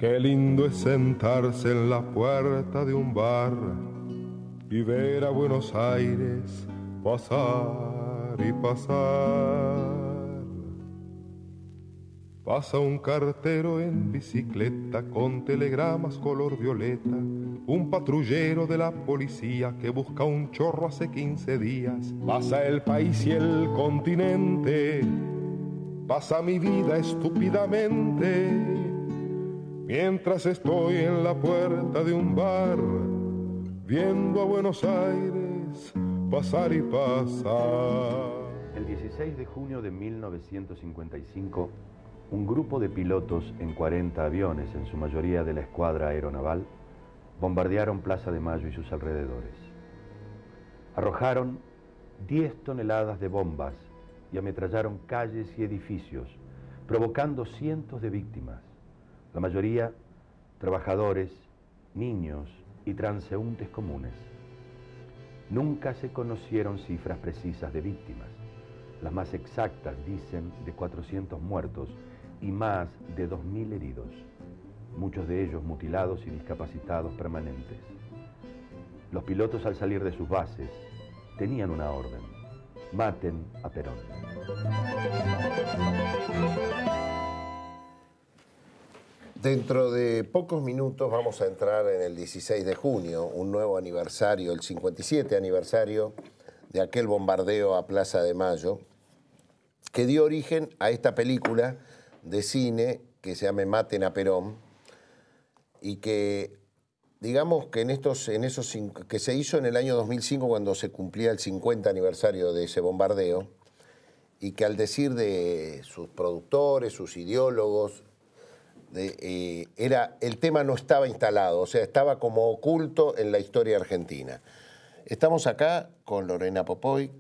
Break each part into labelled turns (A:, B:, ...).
A: Qué lindo es sentarse en la puerta de un bar y ver a Buenos Aires pasar y pasar. Pasa un cartero en bicicleta con telegramas color violeta, un patrullero de la policía que busca un chorro hace 15 días. Pasa el país y el continente, pasa mi vida estúpidamente, mientras estoy en la puerta de un bar, viendo a Buenos Aires pasar y pasar.
B: El 16 de junio de 1955, un grupo de pilotos en 40 aviones, en su mayoría de la escuadra aeronaval, bombardearon Plaza de Mayo y sus alrededores. Arrojaron 10 toneladas de bombas y ametrallaron calles y edificios, provocando cientos de víctimas, la mayoría trabajadores, niños y transeúntes comunes. Nunca se conocieron cifras precisas de víctimas. Las más exactas dicen de 400 muertos y más de 2.000 heridos, muchos de ellos mutilados y discapacitados permanentes. Los pilotos, al salir de sus bases, tenían una orden: maten a Perón.
C: Dentro de pocos minutos vamos a entrar en el 16 de junio, un nuevo aniversario, el 57 aniversario de aquel bombardeo a Plaza de Mayo, que dio origen a esta película de cine que se llama Maten a Perón, y que, digamos que que se hizo en el año 2005 cuando se cumplía el 50 aniversario de ese bombardeo, y que al decir de sus productores, sus ideólogos, el tema no estaba instalado, o sea, estaba como oculto en la historia argentina. Estamos acá con Lorena Popoy.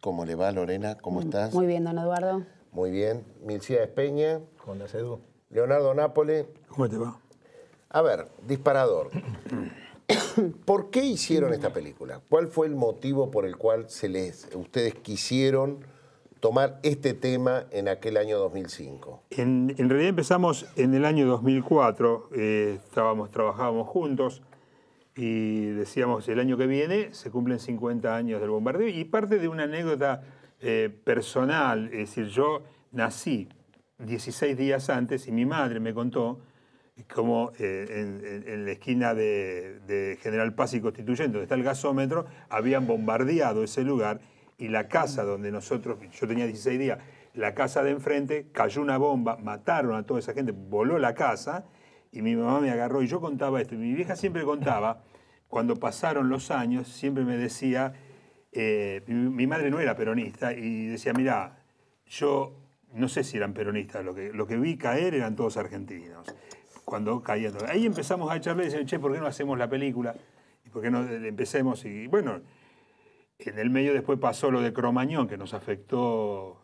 C: ¿Cómo le va, Lorena? ¿Cómo estás?
D: Muy bien, don Eduardo.
C: Muy bien. Milcía Espeña.
E: Con la CEDU.
C: Leonardo Nápole.
E: ¿Cómo te va?
C: A ver, disparador. ¿Por qué hicieron esta película? ¿Cuál fue el motivo por el cual ustedes quisieron tomar este tema en aquel año 2005?
E: En realidad empezamos en el año 2004. Trabajábamos juntos y decíamos, el año que viene se cumplen 50 años del bombardeo, y parte de una anécdota personal. Es decir, yo nací 16 días antes y mi madre me contó cómo en la esquina de General Paz y Constituyente, donde está el gasómetro, habían bombardeado ese lugar, y la casa donde yo tenía 16 días, la casa de enfrente, cayó una bomba, mataron a toda esa gente, voló la casa, y mi mamá me agarró y yo contaba esto. Y mi vieja siempre contaba, cuando pasaron los años, siempre me decía, mi madre no era peronista, y decía, mirá, yo no sé si eran peronistas, lo que vi caer eran todos argentinos. Cuando caían todos. Ahí empezamos a echarle y decían, che, ¿por qué no hacemos la película? ¿Y por qué no empecemos? Y bueno, en el medio después pasó lo de Cromañón, que nos afectó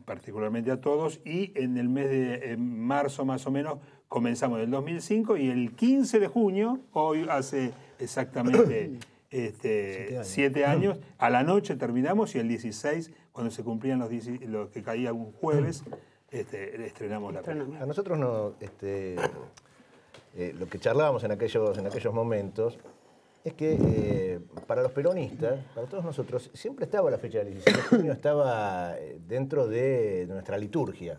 E: particularmente a todos, y en el mes de marzo más o menos comenzamos en el 2005, y el 15 de junio, hoy hace exactamente 7 años, a la noche terminamos, y el 16, cuando se cumplían los que caía un jueves, estrenamos la película.
F: A nosotros lo que charlábamos en aquellos momentos es que para los peronistas, para todos nosotros, siempre estaba la fecha del 16 de junio, estaba dentro de nuestra liturgia.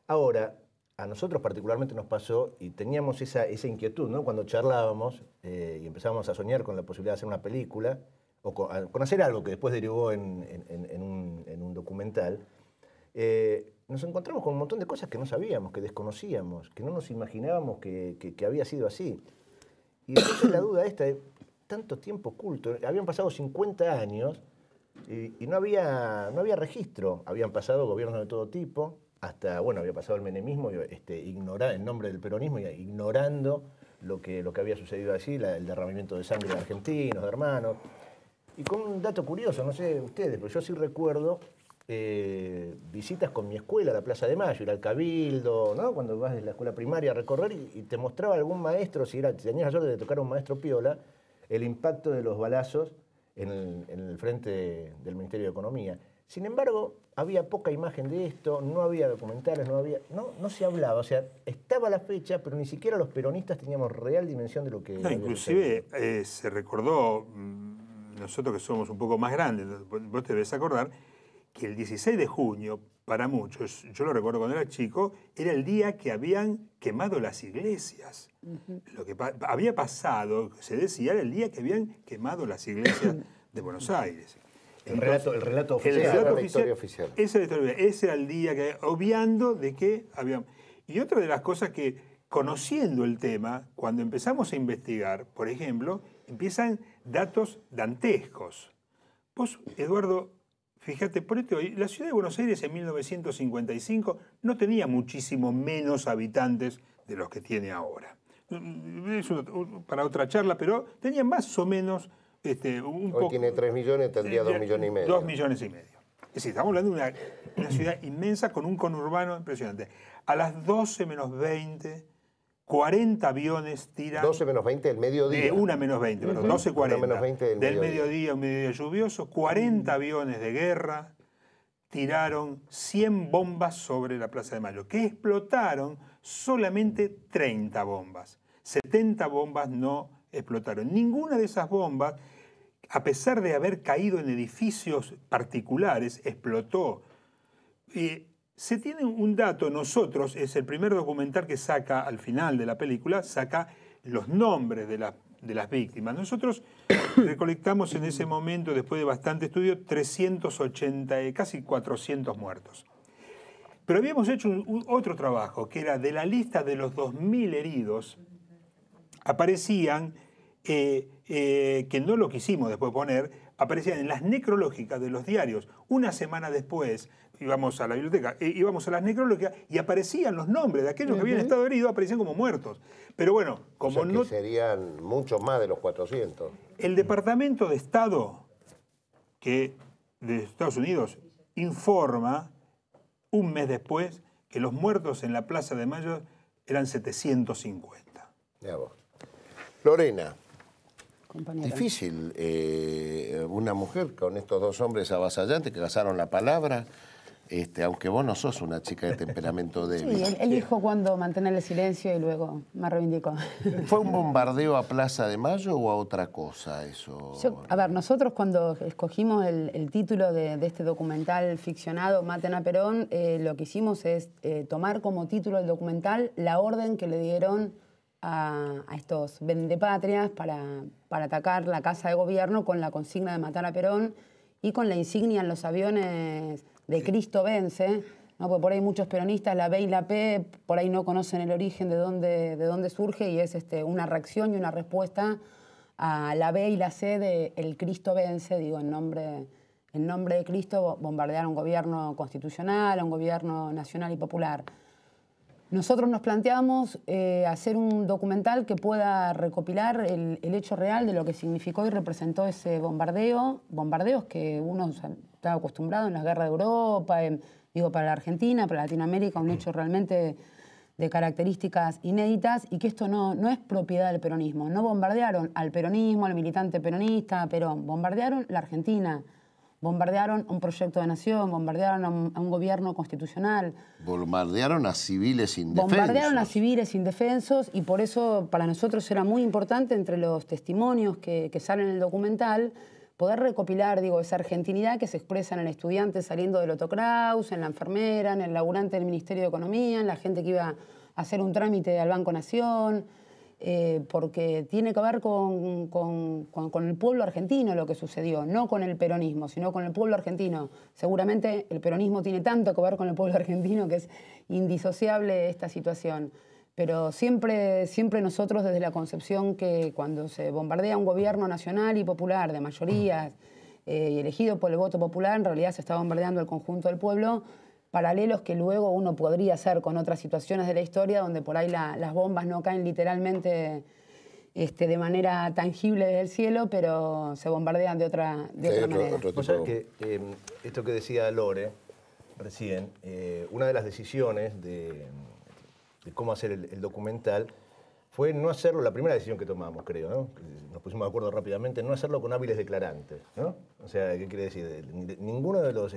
F: Ahora, a nosotros particularmente nos pasó, y teníamos esa inquietud, ¿no? Cuando charlábamos y empezábamos a soñar con la posibilidad de hacer una película, o con hacer algo que después derivó en un documental, nos encontramos con un montón de cosas que no sabíamos, que desconocíamos, que no nos imaginábamos que había sido así. Y entonces la duda esta de tanto tiempo oculto, habían pasado 50 años y no había registro, habían pasado gobiernos de todo tipo, hasta, bueno, había pasado el menemismo, en nombre del peronismo, ignorando lo que había sucedido allí, el derramamiento de sangre de argentinos, de hermanos. Y con un dato curioso, no sé ustedes, pero yo sí recuerdo visitas con mi escuela a la Plaza de Mayo, ir al Cabildo, ¿no? Cuando vas de la escuela primaria a recorrer y te mostraba algún maestro, si tenías la suerte de tocar a un maestro piola, el impacto de los balazos en el frente del Ministerio de Economía. Sin embargo, había poca imagen de esto, no había documentales, no se hablaba. O sea, estaba la fecha, pero ni siquiera los peronistas teníamos real dimensión de lo que...
E: No, inclusive se recordó, nosotros que somos un poco más grandes, vos te debes acordar, que el 16 de junio, para muchos, yo lo recuerdo cuando era chico, era el día que habían quemado las iglesias. Lo que había pasado, se decía, era el día que habían quemado las iglesias de Buenos Aires.
F: El relato oficial.
C: Esa era la historia oficial.
E: Ese era el día que, obviando de que había... Y otra de las cosas que, conociendo el tema, cuando empezamos a investigar, por ejemplo, empiezan datos dantescos. Vos, Eduardo, fíjate, por esto, la ciudad de Buenos Aires en 1955 no tenía muchísimo menos habitantes de los que tiene ahora. Es para otra charla, pero tenía más o menos...
C: Hoy tiene 3 millones, tendría 2 millones y medio.
E: 2 millones y medio. Es decir, estamos hablando de una ciudad inmensa con un conurbano impresionante. A las 12 menos 20, 40 aviones tiran...
C: 12 menos 20 del mediodía.
E: 1 menos 20, perdón, 12:40.
C: 1 menos 20
E: del mediodía, un mediodía lluvioso, 40 aviones de guerra tiraron 100 bombas sobre la Plaza de Mayo, que explotaron solamente 30 bombas. 70 bombas no explotaron. Ninguna de esas bombas, a pesar de haber caído en edificios particulares, explotó. Se tiene un dato, nosotros, es el primer documental que saca al final de la película, saca los nombres de las víctimas. Nosotros recolectamos en ese momento, después de bastante estudio, 380, casi 400 muertos. Pero habíamos hecho otro trabajo, que era de la lista de los 2.000 heridos, aparecían, que no lo quisimos después poner, aparecían en las necrológicas de los diarios. Una semana después íbamos a la biblioteca, íbamos a las necrológicas y aparecían los nombres de aquellos que habían estado heridos, aparecían como muertos. Pero bueno, como
C: o sea, que serían muchos más de los 400.
E: El Departamento de Estado de Estados Unidos informa un mes después que los muertos en la Plaza de Mayo eran 750.
C: Ya vos. Lorena,
D: Compañera.
C: difícil una mujer con estos dos hombres avasallantes que gastaron la palabra, aunque vos no sos una chica de temperamento débil.
D: Sí, él dijo cuándo mantener el silencio y luego me reivindicó.
C: ¿Fue un bombardeo a Plaza de Mayo o a otra cosa eso?
D: A ver, nosotros cuando escogimos el título de este documental ficcionado, Maten a Perón, lo que hicimos es tomar como título del documental la orden que le dieron a estos vendepatrias para atacar la Casa de Gobierno con la consigna de matar a Perón y con la insignia en los aviones de Cristo vence, ¿no? Porque por ahí muchos peronistas, la B y la P, por ahí no conocen el origen de dónde surge y es una reacción y una respuesta a la B y la C de el Cristo vence, digo, en nombre de Cristo, bombardear a un gobierno constitucional, a un gobierno nacional y popular. Nosotros nos planteamos hacer un documental que pueda recopilar el hecho real de lo que significó y representó ese bombardeo, bombardeos que uno estaba acostumbrado en las guerras de Europa, para la Argentina, para Latinoamérica, un hecho realmente de características inéditas y que esto no es propiedad del peronismo. No bombardearon al peronismo, al militante peronista, Perón, bombardearon la Argentina. Bombardearon un proyecto de nación, bombardearon a un gobierno constitucional.
C: Bombardearon a civiles indefensos.
D: Bombardearon a civiles indefensos y por eso para nosotros era muy importante entre los testimonios que salen en el documental poder recopilar, esa argentinidad que se expresa en el estudiante saliendo del Otto Kraus, en la enfermera, en el laburante del Ministerio de Economía, en la gente que iba a hacer un trámite al Banco Nación. Porque tiene que ver con el pueblo argentino lo que sucedió, no con el peronismo, sino con el pueblo argentino. Seguramente el peronismo tiene tanto que ver con el pueblo argentino que es indisociable esta situación. Pero siempre nosotros desde la concepción que cuando se bombardea un gobierno nacional y popular de mayorías y elegido por el voto popular, en realidad se está bombardeando el conjunto del pueblo, paralelos que luego uno podría hacer con otras situaciones de la historia donde por ahí las bombas no caen literalmente de manera tangible desde el cielo, pero se bombardean de otra manera.
F: Vos sabés que esto que decía Lore recién, una de las decisiones de cómo hacer el documental fue no hacerlo, la primera decisión que tomamos, creo, ¿no? Nos pusimos de acuerdo rápidamente, no hacerlo con hábiles declarantes, ¿no? O sea, ¿qué quiere decir? Ninguno de los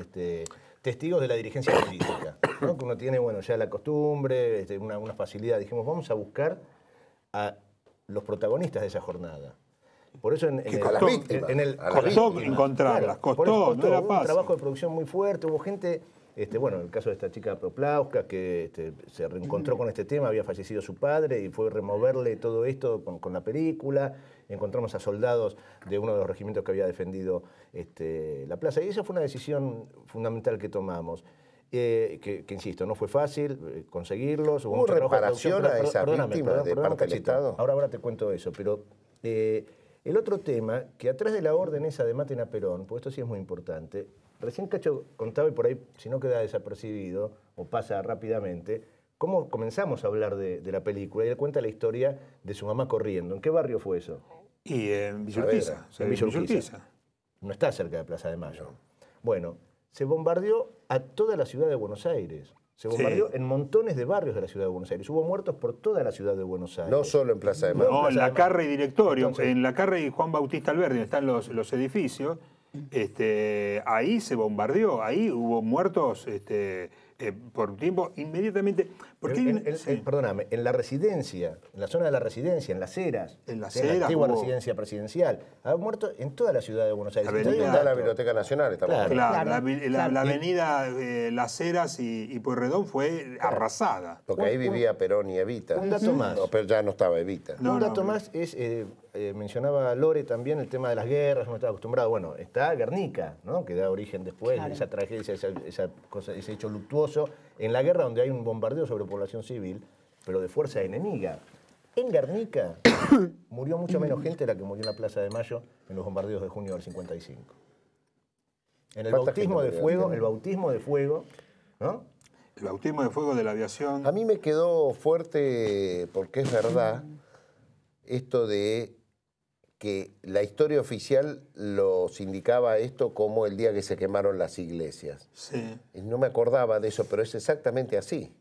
F: testigos de la dirigencia política, ¿no? Que uno tiene, bueno, ya la costumbre, una facilidad. Dijimos, vamos a buscar a los protagonistas de esa jornada. Por eso
E: costó encontrarlas, costó, no era
F: hubo
E: fácil.
F: Un trabajo de producción muy fuerte, hubo gente, bueno, el caso de esta chica Proplauska, que se reencontró con este tema, había fallecido su padre y fue removerle todo esto con la película. Encontramos a soldados de uno de los regimientos que había defendido la plaza. Y esa fue una decisión fundamental que tomamos. Que insisto, no fue fácil conseguirlos.
C: ¿Hubo reparación a esas víctimas de parte del Estado?
F: Ahora te cuento eso, pero el otro tema, que atrás de la orden esa de maten a Perón, pues esto sí es muy importante, recién Cacho contaba, y por ahí si no queda desapercibido o pasa rápidamente, cómo comenzamos a hablar de la película, y él cuenta la historia de su mamá corriendo. ¿En qué barrio fue eso?
E: Y en Villa Urquiza.
F: En Villa Urquiza. No está cerca de Plaza de Mayo. Bueno, se bombardeó a toda la ciudad de Buenos Aires. Se bombardeó en montones de barrios de la ciudad de Buenos Aires. Hubo muertos por toda la ciudad de Buenos Aires.
C: No solo en Plaza de Mayo.
E: No, en la Carre y Directorio. Entonces, en la Carre y Juan Bautista Alberdi, donde están los edificios, ahí se bombardeó. Ahí hubo muertos por tiempo inmediatamente. Porque
F: perdóname, en la residencia, en la zona de la residencia, en Las Heras,
E: en la
F: antigua residencia presidencial, ha muerto en toda la ciudad de Buenos Aires.
C: La Biblioteca Nacional.
E: Claro, la avenida Las Heras y Pueyrredón fue arrasada.
C: Porque ahí vivía Perón y Evita.
F: Un dato más.
C: No, pero ya no estaba Evita.
F: Un dato más es, mencionaba Lore también el tema de las guerras, no estaba acostumbrado. Bueno, está Guernica, ¿no? Que da origen después a esa tragedia, ese hecho luctuoso, en la guerra donde hay un bombardeo sobre población civil, pero de fuerza enemiga. En Guernica murió mucho menos gente de la que murió en la Plaza de Mayo en los bombardeos de junio del 55. En el bautismo de fuego, ¿no?
E: El bautismo de fuego de la aviación.
C: A mí me quedó fuerte, porque es verdad, esto de que la historia oficial los indicaba esto como el día que se quemaron las iglesias.
E: Sí.
C: No me acordaba de eso, pero es exactamente así.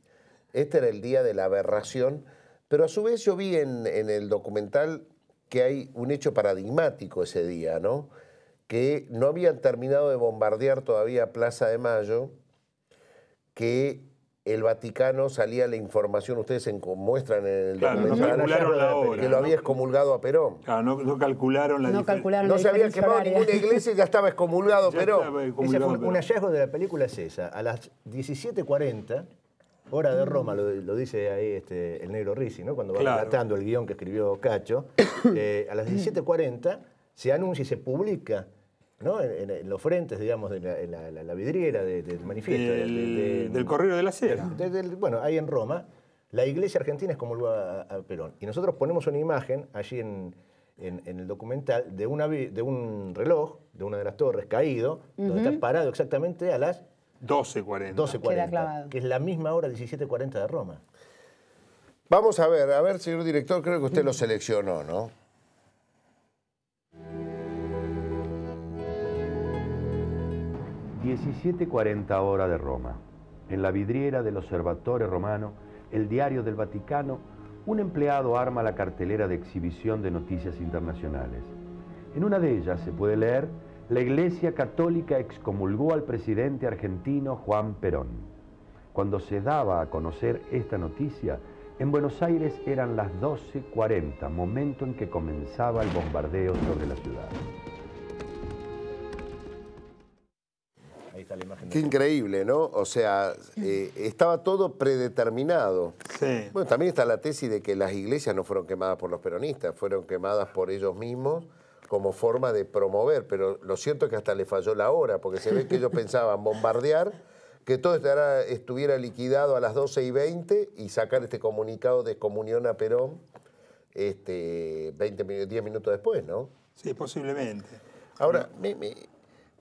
C: Este era el día de la aberración, pero a su vez yo vi en el documental que hay un hecho paradigmático ese día, ¿no? Que no habían terminado de bombardear todavía Plaza de Mayo, que el Vaticano salía la información, ustedes muestran en el documental,
E: no calcularon la hora,
C: que lo había excomulgado a Perón.
E: Claro, no calcularon la diferencia.
C: No se había quemado ninguna iglesia y ya estaba excomulgado Perón.
F: Ese fue un hallazgo de la película, es esa. A las 17:40, hora de Roma, lo dice ahí el negro Risi, ¿no? Cuando va relatando el guión que escribió Cacho, a las 17:40 se anuncia y se publica, ¿no? En los frentes, digamos, de la vidriera del manifiesto.
E: Del Correo de la Sera.
F: Bueno, ahí en Roma, la iglesia argentina excomulgó a Perón. Y nosotros ponemos una imagen allí en el documental de un reloj, de una de las torres, caído, donde está parado exactamente a las
E: 12:40.
F: 12:40, que es la misma hora 17:40 de Roma.
C: Vamos a ver, señor director, creo que usted lo seleccionó, ¿no?
B: (17:40 hora de Roma). En la vidriera del Osservatore Romano, el diario del Vaticano, un empleado arma la cartelera de exhibición de noticias internacionales. En una de ellas se puede leer: la Iglesia Católica excomulgó al presidente argentino Juan Perón. Cuando se daba a conocer esta noticia, en Buenos Aires eran las 12:40, momento en que comenzaba el bombardeo sobre la ciudad.
F: Ahí está la imagen.
C: Qué increíble, ¿no? O sea, estaba todo predeterminado.
E: Sí.
C: Bueno, también está la tesis de que las iglesias no fueron quemadas por los peronistas, fueron quemadas por ellos mismos como forma de promover, pero lo cierto es que hasta le falló la hora, porque se ve que ellos pensaban bombardear, que todo estuviera liquidado a las 12:20 y sacar este comunicado de excomunión a Perón 10 minutos después, ¿no?
E: Sí, posiblemente.
C: Ahora,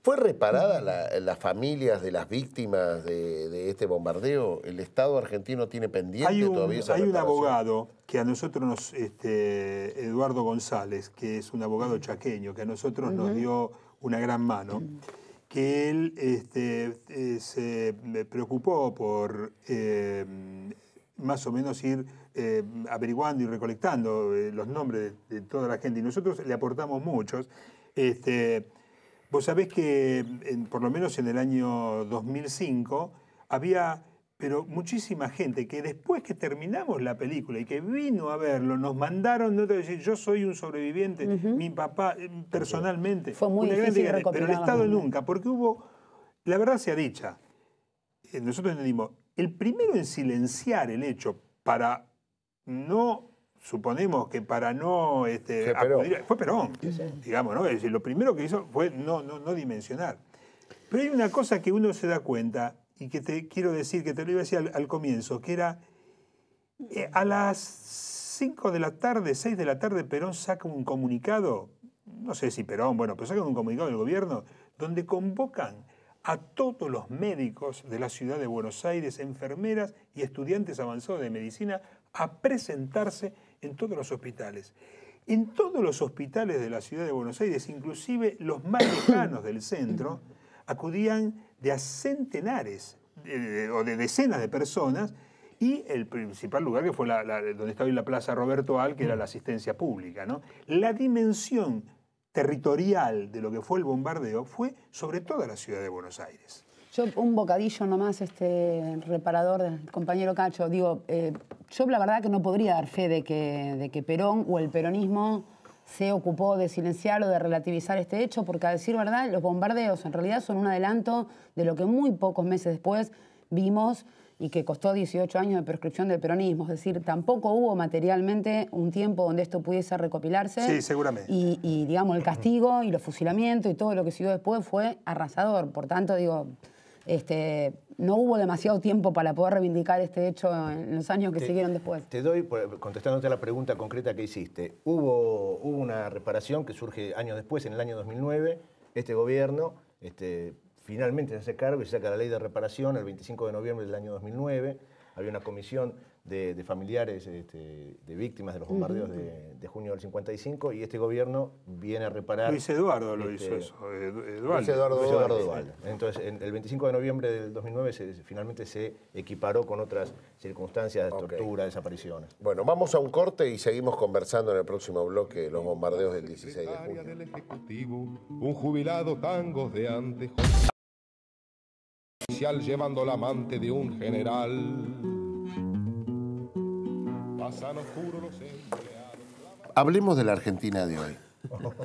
C: ¿fue reparada las familias de las víctimas de este bombardeo? ¿El Estado argentino tiene pendiente todavía esa reparación?
E: Hay un abogado que a nosotros, Eduardo González, que es un abogado chaqueño, que a nosotros nos dio una gran mano, que él se preocupó por más o menos ir averiguando y recolectando los nombres de toda la gente. Y nosotros le aportamos muchos. Vos sabés que, por lo menos en el año 2005, había pero muchísima gente que después que terminamos la película y que vino a verlo, nos mandaron notas de decir, yo soy un sobreviviente, mi papá, personalmente.
D: Fue muy difícil recopilar.
E: Pero el Estado nunca, porque hubo, la verdad sea dicha, nosotros entendimos, el primero en silenciar el hecho para no... Suponemos que para no acudir, fue Perón, digamos, ¿no? Es decir, lo primero que hizo fue no dimensionar. Pero hay una cosa que uno se da cuenta, y que te quiero decir, que te lo iba a decir al comienzo, que era a las 5 de la tarde, 6 de la tarde, Perón saca un comunicado, no sé si Perón, bueno, pero saca un comunicado del gobierno, donde convocan a todos los médicos de la ciudad de Buenos Aires, enfermeras y estudiantes avanzados de medicina, a presentarse en todos los hospitales. En todos los hospitales de la ciudad de Buenos Aires, inclusive los más lejanos del centro, acudían de a centenares o de decenas de personas, y el principal lugar que fue donde está hoy la Plaza Roberto Al, que era la asistencia pública, ¿no? La dimensión territorial de lo que fue el bombardeo fue sobre toda la ciudad de Buenos Aires.
D: Yo, un bocadillo nomás, reparador del compañero Cacho, digo, yo la verdad que no podría dar fe de que Perón o el peronismo se ocupó de silenciar o de relativizar este hecho, porque a decir verdad, los bombardeos en realidad son un adelanto de lo que muy pocos meses después vimos y que costó 18 años de prescripción del peronismo. Es decir, tampoco hubo materialmente un tiempo donde esto pudiese recopilarse.
E: Sí, seguramente.
D: Y digamos, el castigo y los fusilamientos y todo lo que siguió después fue arrasador. Por tanto, digo, no hubo demasiado tiempo para poder reivindicar este hecho en los años que siguieron después.
F: Te doy, contestándote a la pregunta concreta que hiciste, hubo una reparación que surge años después, en el año 2009, este gobierno finalmente se hace cargo y se saca la ley de reparación el 25 de noviembre del año 2009. Había una comisión de familiares de víctimas de los bombardeos de junio del 55, y este gobierno viene a reparar...
E: Luis Eduardo lo hizo eso.
C: Luis Eduardo
F: Duhalde. Entonces, el 25 de noviembre del 2009 finalmente se equiparó con otras circunstancias de tortura, desapariciones.
C: Bueno, vamos a un corte y seguimos conversando en el próximo bloque los bombardeos del 16 de junio.
A: Del Ejecutivo, un jubilado tangos de antes, oficial llevando la amante de un general. Pasan oscuros los empleados.
C: Hablemos de la Argentina de hoy.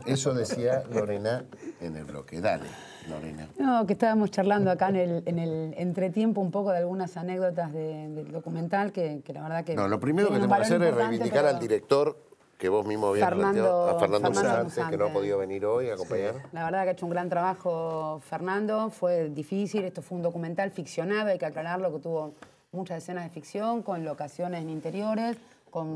C: Eso decía Lorena en el bloque. Dale, Lorena.
D: No, que estábamos charlando acá en el entretiempo un poco de algunas anécdotas del documental que la verdad que...
C: No, lo primero que tenemos que hacer es reivindicar al director, que vos mismo habías planteado, a Fernando Musante, que no ha podido venir hoy a acompañar.
D: Sí, la verdad que ha hecho un gran trabajo Fernando, fue difícil, esto fue un documental ficcionado, hay que aclararlo, que tuvo muchas escenas de ficción, con locaciones en interiores, con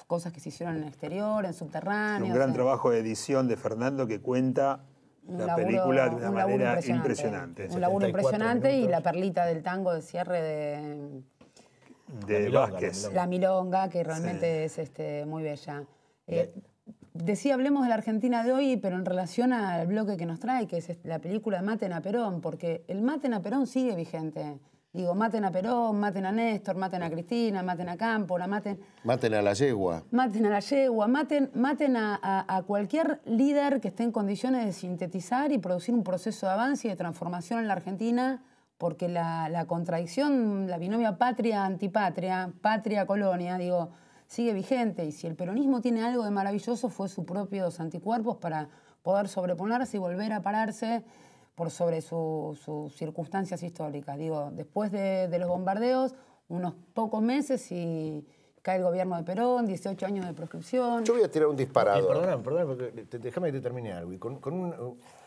D: cosas que se hicieron en el exterior, en subterráneos.
E: Un gran trabajo de edición de Fernando que cuenta la película de una manera impresionante.
D: Un laburo impresionante minutos. Y la perlita del tango de cierre
E: de Vázquez.
D: La milonga, que realmente es muy bella. Decía, hablemos de la Argentina de hoy, pero en relación al bloque que nos trae, que es la película Maten a Perón, porque el Maten a Perón sigue vigente. Digo, maten a Perón, maten a Néstor, maten a Cristina, maten a Cámpora, maten a la yegua. Maten a la yegua, maten a cualquier líder que esté en condiciones de sintetizar y producir un proceso de avance y de transformación en la Argentina, porque la contradicción, la binomia patria-antipatria, patria-colonia, digo, sigue vigente. Y si el peronismo tiene algo de maravilloso, fue sus propios anticuerpos para poder sobreponerse y volver a pararse por sobre sus circunstancias históricas. Digo, después de los bombardeos, unos pocos meses y cae el gobierno de Perón, 18 años de proscripción.
C: Yo voy a tirar un disparador.
F: Perdóname, porque déjame que te termine algo. Y con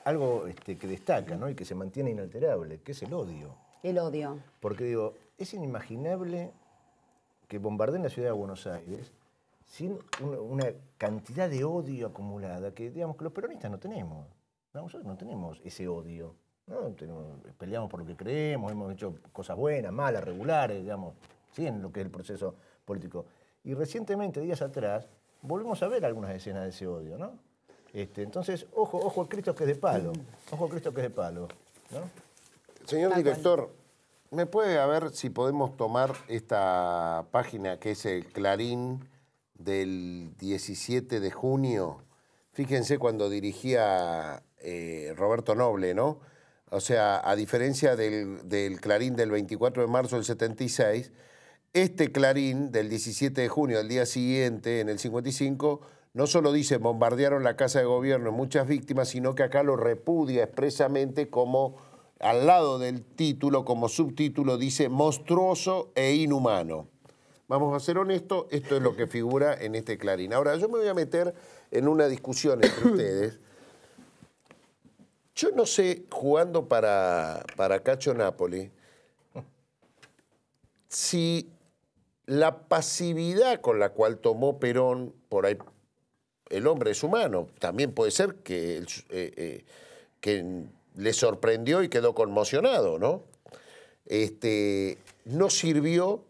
F: algo que destaca, ¿no? Y que se mantiene inalterable, que es el odio.
D: El odio.
F: Porque digo, es inimaginable que bombardeen la ciudad de Buenos Aires sin una cantidad de odio acumulada que, digamos, que los peronistas no tenemos. No, nosotros no tenemos ese odio, ¿no? Peleamos por lo que creemos, hemos hecho cosas buenas, malas, regulares, digamos, sí, en lo que es el proceso político. Y recientemente, días atrás, volvemos a ver algunas escenas de ese odio, ¿no? Entonces, ojo al Cristo que es de palo, ojo al Cristo que es de palo, ¿no?
C: Señor director, ¿Me puede a ver si podemos tomar esta página que es el Clarín del 17 de junio? Fíjense cuando dirigía Roberto Noble, ¿no? O sea, a diferencia del Clarín del 24 de marzo del 76, este Clarín del 17 de junio, del día siguiente, en el 55, no solo dice bombardearon la Casa de Gobierno, muchas víctimas, sino que acá lo repudia expresamente como, al lado del título, como subtítulo, dice monstruoso e inhumano. Vamos a ser honestos, esto es lo que figura en este Clarín. Ahora, yo me voy a meter en una discusión entre ustedes. Yo no sé, jugando para Cacho Napoli, si la pasividad con la cual tomó Perón, por ahí el hombre es humano, también puede ser que le sorprendió y quedó conmocionado, ¿no? No sirvió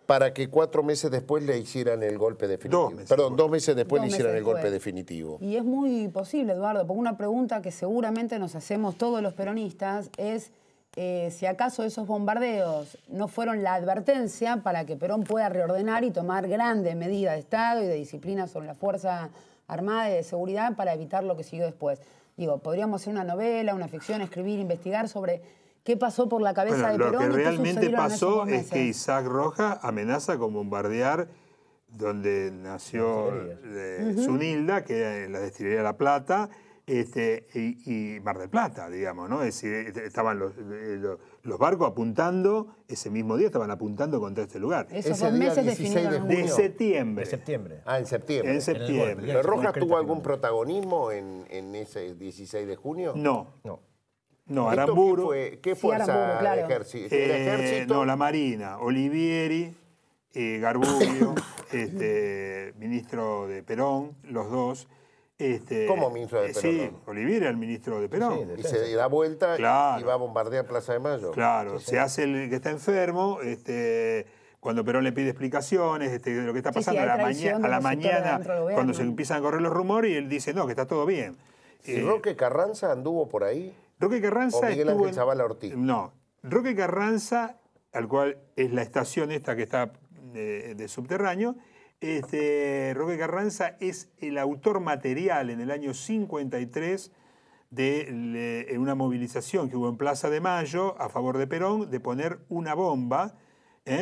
C: para que 4 meses después le hicieran el golpe definitivo. Perdón, 2 meses después le hicieran el golpe definitivo.
D: Y es muy posible, Eduardo, porque una pregunta que seguramente nos hacemos todos los peronistas es si acaso esos bombardeos no fueron la advertencia para que Perón pueda reordenar y tomar grandes medidas de Estado y de disciplina sobre la Fuerza Armada y de Seguridad para evitar lo que siguió después. Digo, podríamos hacer una novela, una ficción, escribir, investigar sobre qué pasó por la cabeza de Perón.
E: Lo que realmente pasó
D: en esos
E: es que Isaac Rojas amenaza con bombardear donde nació Zunilda, que era la destilería La Plata, y Mar del Plata, digamos, ¿no? Es decir, estaban los barcos apuntando, ese mismo día estaban apuntando contra este lugar.
D: Esos 2 meses definieron
E: de septiembre.
F: De septiembre.
C: Ah, en septiembre.
E: En septiembre.
C: ¿Pero Rojas tuvo algún protagonismo en ese 16 de junio?
E: No. No,
C: ¿Esto
E: Aramburu.
C: ¿Qué fuerza
D: Aramburu, claro.
C: de ejército? ¿El ejército?
E: No, la Marina. Olivieri, Garbuglio, ministro de Perón, los dos.
C: ¿Cómo ministro de Perón?
E: Sí, Olivieri era el ministro de Perón.
C: Y se da vuelta y va a bombardear Plaza de Mayo.
E: Claro, se hace el que está enfermo, cuando Perón le pide explicaciones de lo que está pasando, a la mañana cuando se empiezan a correr los rumores, y él dice, no, que está todo bien.
C: ¿Y Roque Carranza anduvo por ahí?
E: Roque Carranza
C: ¿O Miguel Ángel Zavala Ortiz?
E: No, Roque Carranza, al cual es la estación esta que está de subterráneo, Roque Carranza es el autor material en el año 53 de una movilización que hubo en Plaza de Mayo a favor de Perón de poner una bomba.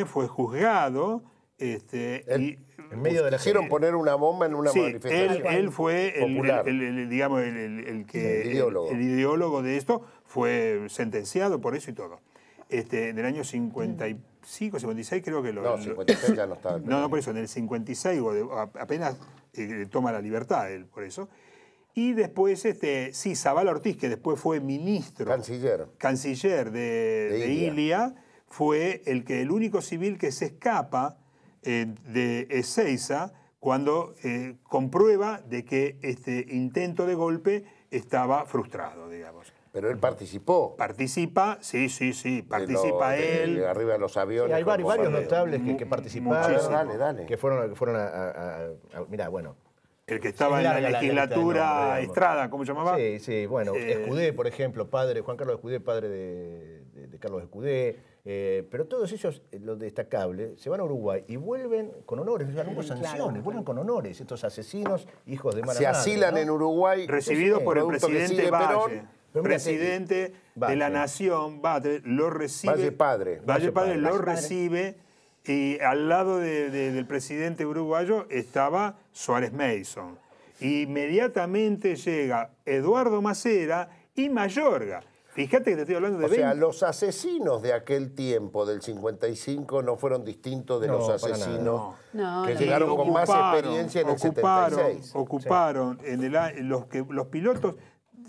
E: Fue juzgado.
F: En medio de la
C: Quisieron poner una bomba en una manifestación.
E: Él fue digamos, el ideólogo de esto, fue sentenciado por eso y todo. En el año 55, 56 creo que
C: No, 56 ya no estaba.
E: No, por eso, en el 56 apenas toma la libertad él, por eso. Y después, Zavala Ortiz, que después fue ministro. Canciller de Ilia, fue el único civil que se escapa de Ezeiza cuando comprueba de que este intento de golpe estaba frustrado, digamos.
C: Pero él participó.
E: Participa, sí, participa él.
C: De arriba de los aviones.
F: Sí, hay varios notables que participaron.
C: Dale.
F: Que fueron a mirá, bueno.
E: El que estaba en la legislatura Estrada, ¿cómo se llamaba?
F: Sí, bueno, Escudé, por ejemplo, Juan Carlos Escudé, padre de Carlos Escudé. Pero todos ellos, lo destacable, se van a Uruguay y vuelven con honores, o sea, no hubo sanciones, vuelven con honores, estos asesinos, hijos de mala madre.
C: Se asilan en Uruguay.
E: Recibidos por el presidente Valle.
C: Perón,
E: presidente de la Nación, lo recibe.
C: Valle Padre
E: lo recibe, y al lado del presidente uruguayo estaba Suárez Mason. Inmediatamente llega Eduardo Macera y Mayorga. Fíjate que te estoy hablando de 20.
C: O sea, los asesinos de aquel tiempo, del 55, no fueron distintos de los asesinos que llegaron con más experiencia en el 76.
E: Ocuparon los pilotos.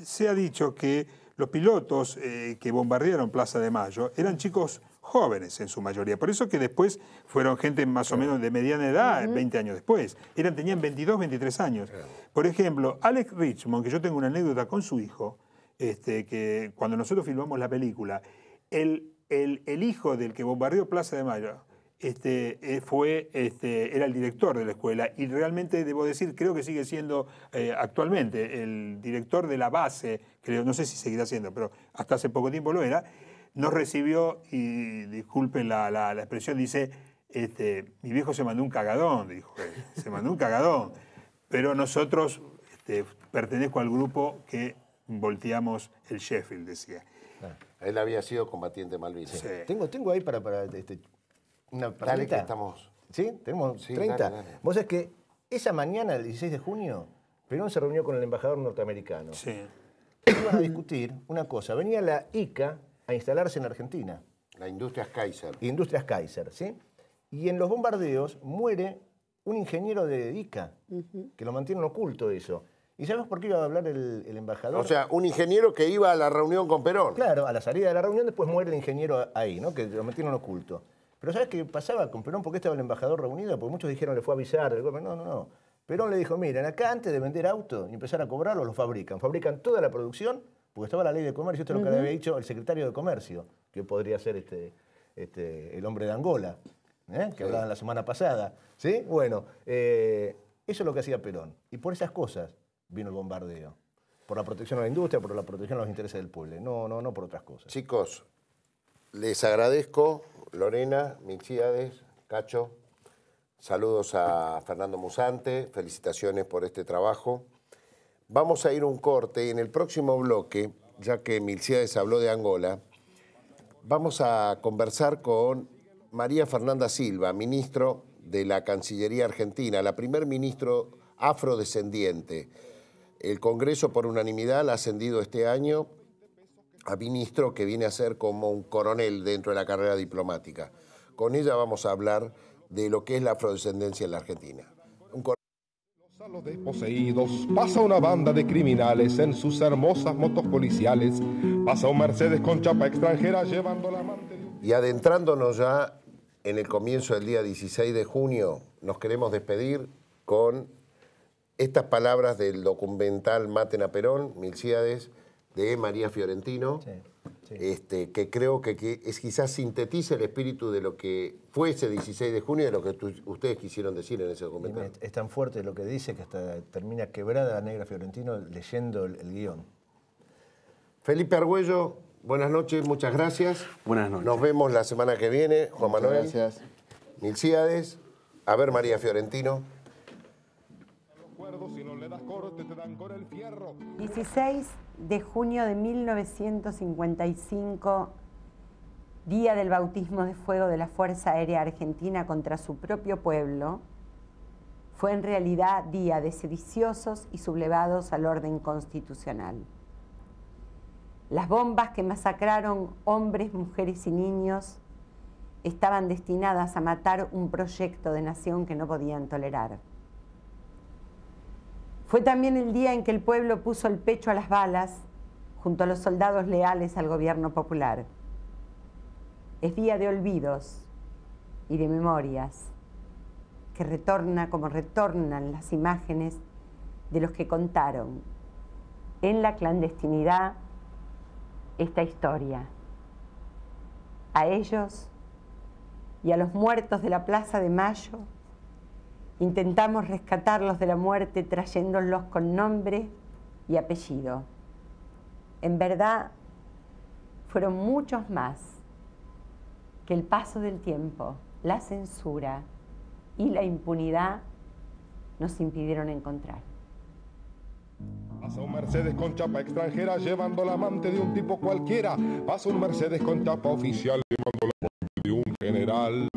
E: Se ha dicho que los pilotos que bombardearon Plaza de Mayo eran chicos jóvenes en su mayoría. Por eso que después fueron gente más o menos de mediana edad, 20 años después. Tenían 22, 23 años. Por ejemplo, Alex Richmond, que yo tengo una anécdota con su hijo, que cuando nosotros filmamos la película, el hijo del que bombardeó Plaza de Mayo era el director de la escuela, y realmente debo decir, creo que sigue siendo actualmente el director de la base, creo, no sé si seguirá siendo, pero hasta hace poco tiempo lo era. nos recibió, y disculpen la expresión, dice, mi viejo se mandó un cagadón, dijo, se mandó un cagadón. Pero nosotros pertenezco al grupo que volteamos el Sheffield, decía.
C: Él había sido combatiente malvinero.
E: Sí.
F: Tengo ahí para una
C: Dale,
F: pregunta.
C: que estamos...
F: ¿Sí? ¿Tenemos
C: Sí,
F: 30?
C: dale.
F: Vos sabés que esa mañana, el 16 de junio, Perón se reunió con el embajador norteamericano.
E: Sí.
F: Iban a discutir una cosa. Venía la ICA a instalarse en Argentina.
C: La Industrias Kaiser.
F: Industrias Kaiser, ¿sí? Y en los bombardeos muere un ingeniero de ICA, que lo mantienen oculto eso. ¿Y sabes por qué iba a hablar el embajador?
C: O sea, un ingeniero que iba a la reunión con Perón.
F: Claro, a la salida de la reunión después muere el ingeniero ahí, ¿no? Que lo metieron oculto. Pero ¿sabes qué pasaba con Perón? ¿Por qué estaba el embajador reunido? Porque muchos dijeron le fue a avisar. No. Perón le dijo, miren, acá antes de vender autos y empezar a cobrarlos, los fabrican. Fabrican toda la producción, porque estaba la ley de comercio. Esto es lo que le había dicho el secretario de Comercio, que podría ser el hombre de Angola, que hablaban la semana pasada. ¿Sí? Bueno, eso es lo que hacía Perón. Y por esas cosas vino el bombardeo. Por la protección a la industria, por la protección a los intereses del pueblo. No por otras cosas.
C: Chicos, les agradezco, Lorena, Milcíades, Cacho. Saludos a Fernando Musante, felicitaciones por este trabajo. Vamos a ir a un corte y en el próximo bloque, ya que Milcíades habló de Angola, vamos a conversar con María Fernanda Silva, ministro de la Cancillería Argentina, la primer ministro afrodescendiente. El Congreso, por unanimidad, la ha ascendido este año a ministro, que viene a ser como un coronel dentro de la carrera diplomática. Con ella vamos a hablar de lo que es la afrodescendencia en la Argentina.
A: A los desposeídos pasa una banda de criminales en sus hermosas motos policiales. Pasa un Mercedes con chapa extranjera llevando la amante.
C: Y adentrándonos ya en el comienzo del día 16 de junio, nos queremos despedir con estas palabras del documental Maten a Perón, Milcíades, de María Fiorentino, que creo que es, quizás sintetiza el espíritu de lo que fue ese 16 de junio y de lo que ustedes quisieron decir en ese documental.
F: Es tan fuerte lo que dice que hasta termina quebrada la negra Fiorentino leyendo el guión.
C: Felipe Argüello, buenas noches, muchas gracias.
G: Buenas noches.
C: Nos vemos la semana que viene. Juan
G: Muchas
C: Manuel.
G: gracias.
C: Milcíades. A ver, María Fiorentino.
H: 16 de junio de 1955, día del bautismo de fuego de la Fuerza Aérea Argentina contra su propio pueblo, fue en realidad día de sediciosos y sublevados al orden constitucional. Las bombas que masacraron hombres, mujeres y niños estaban destinadas a matar un proyecto de nación que no podían tolerar. Fue también el día en que el pueblo puso el pecho a las balas junto a los soldados leales al gobierno popular. Es día de olvidos y de memorias, que retorna como retornan las imágenes de los que contaron en la clandestinidad esta historia. A ellos y a los muertos de la Plaza de Mayo, intentamos rescatarlos de la muerte trayéndolos con nombre y apellido. En verdad, fueron muchos más que el paso del tiempo, la censura y la impunidad nos impidieron encontrar.
A: Pasa un Mercedes con chapa extranjera llevando la amante de un tipo cualquiera. Pasa un Mercedes con chapa oficial llevando la amante de un general.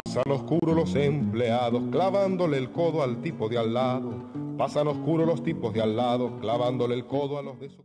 A: Pasan oscuros los empleados clavándole el codo al tipo de al lado. Pasan oscuros los tipos de al lado clavándole el codo a los de su...